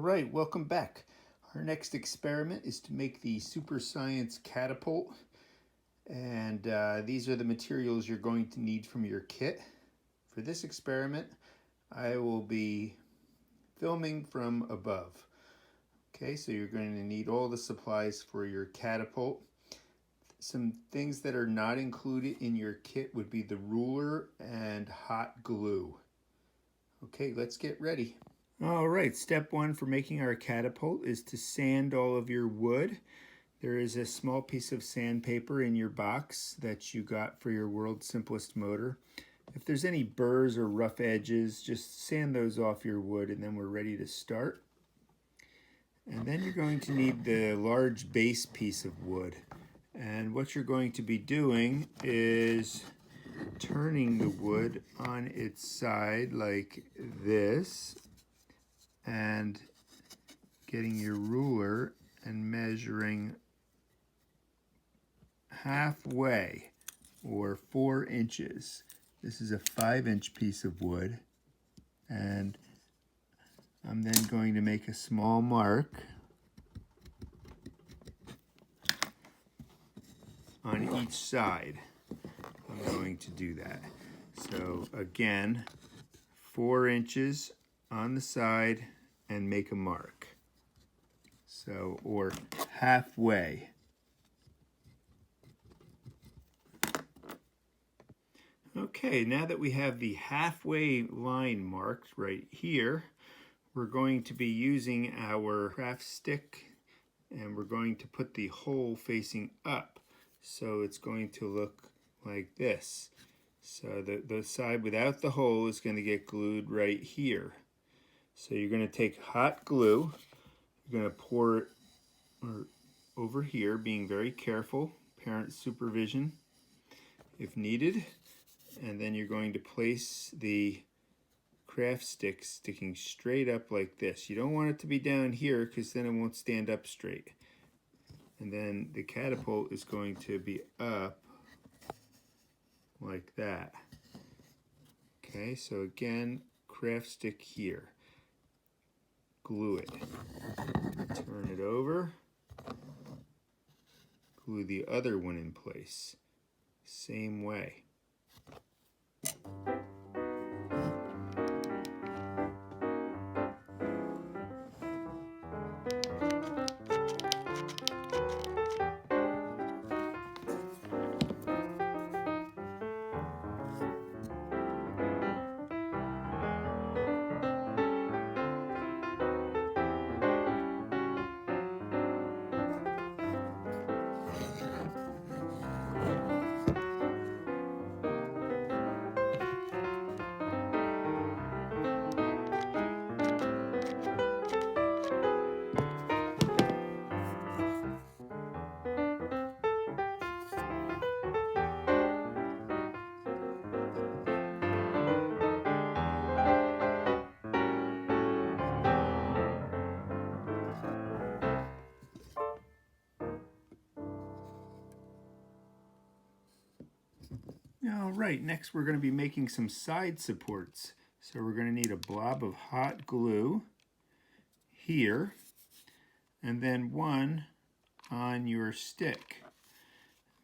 right, welcome back. Our next experiment is to make the Super Science Catapult. And these are the materials you're going to need from your kit. For this experiment, I will be filming from above. Okay, so you're going to need all the supplies for your catapult. Some things that are not included in your kit would be the ruler and hot glue. Okay, let's get ready. All right, step one for making our catapult is to sand all of your wood. There is a small piece of sandpaper in your box that you got for your world's simplest motor. If there's any burrs or rough edges, just sand those off your wood and then we're ready to start. And then you're going to need the large base piece of wood. And what you're going to be doing is turning the wood on its side like this and getting your ruler and measuring halfway, or 4 inches. This is a 5-inch piece of wood, and I'm then going to make a small mark on each side. I'm going to do that. So again, 4 inches on the side and make a mark. So, or halfway. Okay, now that we have the halfway line marked right here, we're going to be using our craft stick and we're going to put the hole facing up. So it's going to look like this. So the side without the hole is going to get glued right here. So you're going to take hot glue, you're going to pour it over here, being very careful, parent supervision if needed, and then you're going to place the craft stick sticking straight up like this. You don't want it to be down here because then it won't stand up straight. And then the catapult is going to be up like that. Okay, so again, craft stick here. Glue it. Turn it over. Glue the other one in place. Same way. All right, next we're going to be making some side supports. So we're going to need a blob of hot glue here, and then one on your stick.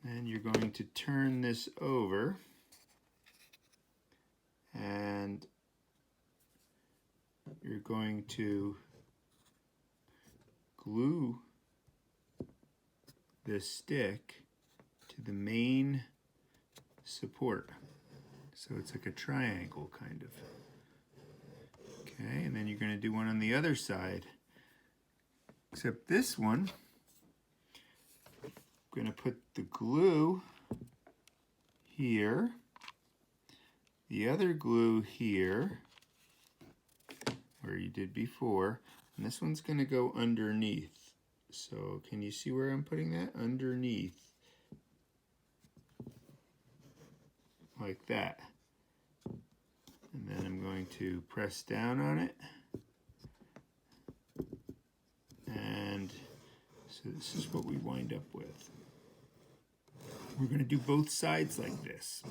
Then you're going to turn this over, and you're going to glue the stick to the main support. So it's like a triangle kind of. Okay, and then you're going to do one on the other side. Except this one, I'm going to put the glue here, the other glue here, where you did before, and this one's going to go underneath. So can you see where I'm putting that? Underneath. Like that. And then I'm going to press down on it. And so this is what we wind up with. We're going to do both sides like this.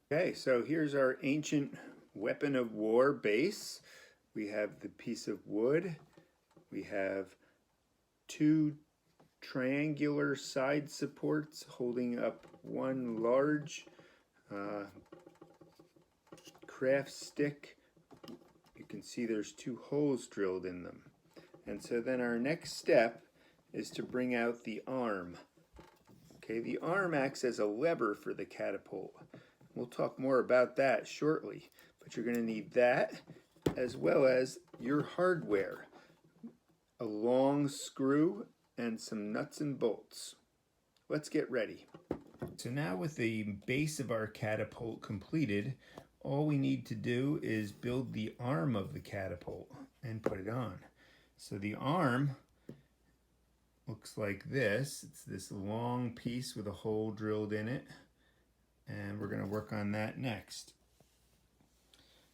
Okay, so here's our ancient weapon of war base. we have the piece of wood, we have two triangular side supports holding up one large craft stick. You can see there's two holes drilled in them. And so then our next step is to bring out the arm. Okay, the arm acts as a lever for the catapult. We'll talk more about that shortly, but you're going to need that as well as your hardware, a long screw and some nuts and bolts. Let's get ready. So now with the base of our catapult completed, all we need to do is build the arm of the catapult and put it on. So the arm looks like this. It's this long piece with a hole drilled in it, and we're going to work on that next.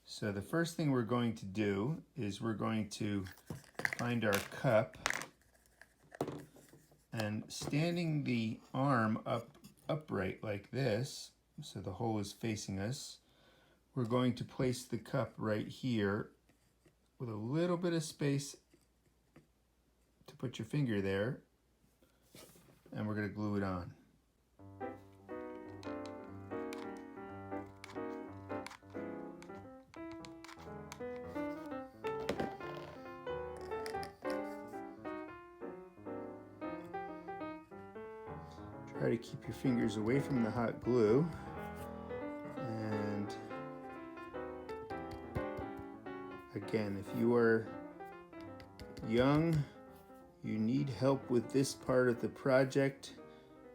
So the first thing we're going to do is we're going to find our cup, and standing the arm upright like this, so the hole is facing us, we're going to place the cup right here with a little bit of space to put your finger there, and we're going to glue it on. Try to keep your fingers away from the hot glue. And again, if you are young, you need help with this part of the project,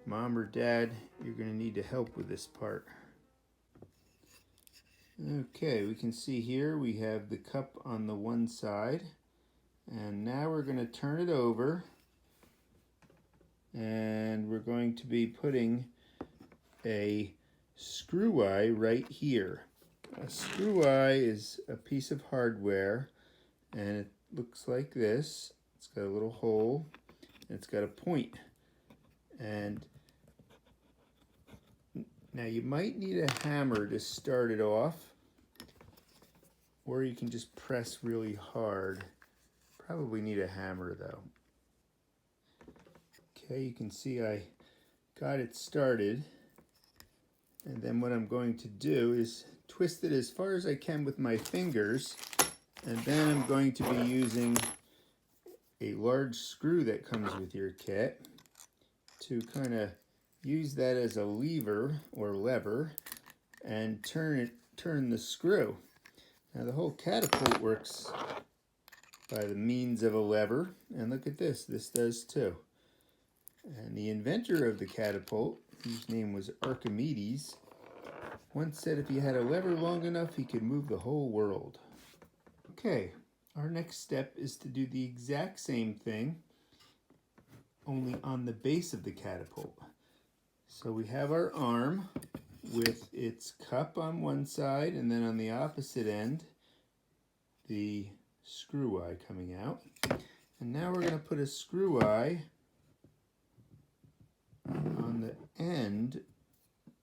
Mom or Dad, you're going to need to help with this part. Okay, we can see here we have the cup on the one side, and now we're going to turn it over, and we're going to be putting a screw eye right here. A screw eye is a piece of hardware, and it looks like this. It's got a little hole, and it's got a point. And now you might need a hammer to start it off, or you can just press really hard. Probably need a hammer though. Okay, you can see I got it started, and then what I'm going to do is twist it as far as I can with my fingers, and then I'm going to be using a large screw that comes with your kit to kind of use that as a lever or lever and turn the screw. Now the whole catapult works by the means of a lever, and look at this does too. And the inventor of the catapult, whose name was Archimedes, once said if you had a lever long enough, he could move the whole world. Okay, our next step is to do the exact same thing, only on the base of the catapult. So we have our arm with its cup on one side, and then on the opposite end, the screw eye coming out. And now we're going to put a screw eye on the end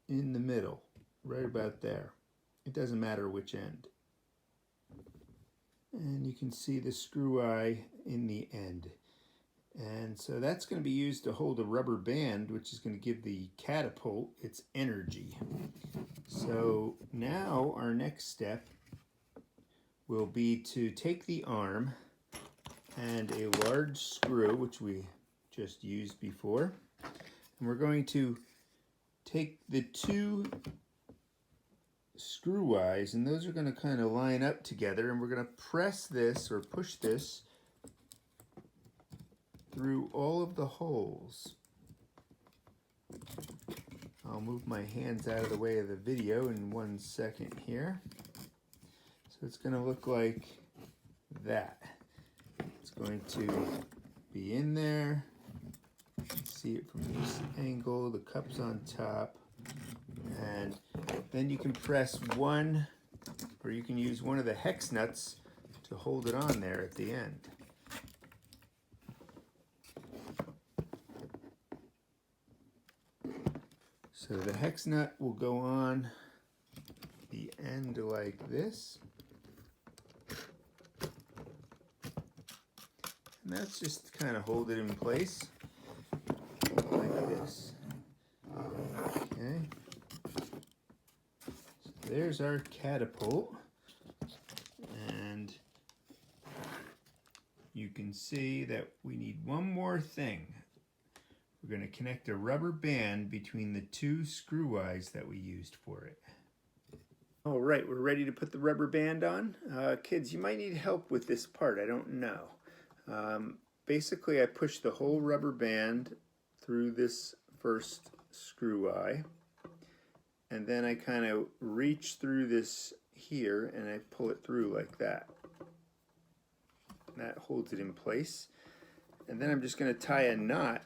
in the middle, right about there. It doesn't matter which end. And you can see the screw eye in the end. And so that's going to be used to hold a rubber band, which is going to give the catapult its energy. So now our next step will be to take the arm and a large screw, which we just used before, and we're going to take the two screw eyes, and those are going to kind of line up together, and we're going to press this or push this through all of the holes. I'll move my hands out of the way of the video in 1 second here. So it's going to look like that. It's going to be in there. You can see it from this angle. The cup's on top. And then you can press one, or you can use one of the hex nuts to hold it on there at the end. So the hex nut will go on the end like this. that's just kind of hold it in place like this. Okay. So there's our catapult. And you can see that we need one more thing. We're going to connect a rubber band between the two screw eyes that we used for it. All right, we're ready to put the rubber band on. Kids, you might need help with this part. I don't know. Basically, I push the whole rubber band through this first screw eye, and then I kind of reach through this here and I pull it through like that. That holds it in place. And then I'm just going to tie a knot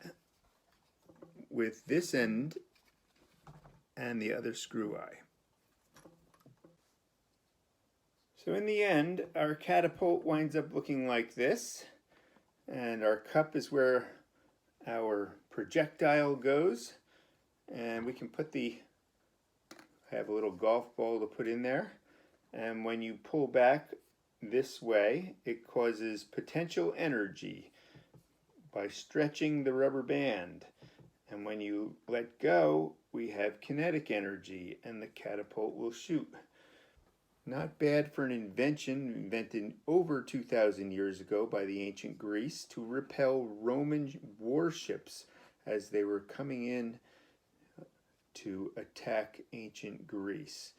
with this end and the other screw eye. So in the end, our catapult winds up looking like this, and our cup is where our projectile goes, and we can put I have a little golf ball to put in there, and when you pull back this way, it causes potential energy by stretching the rubber band, and when you let go, we have kinetic energy and the catapult will shoot. Not bad for an invention invented over 2,000 years ago by the ancient Greece to repel Roman warships as they were coming in to attack ancient Greece.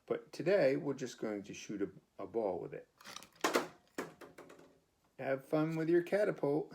But today we're just going to shoot a ball with it. Have fun with your catapult.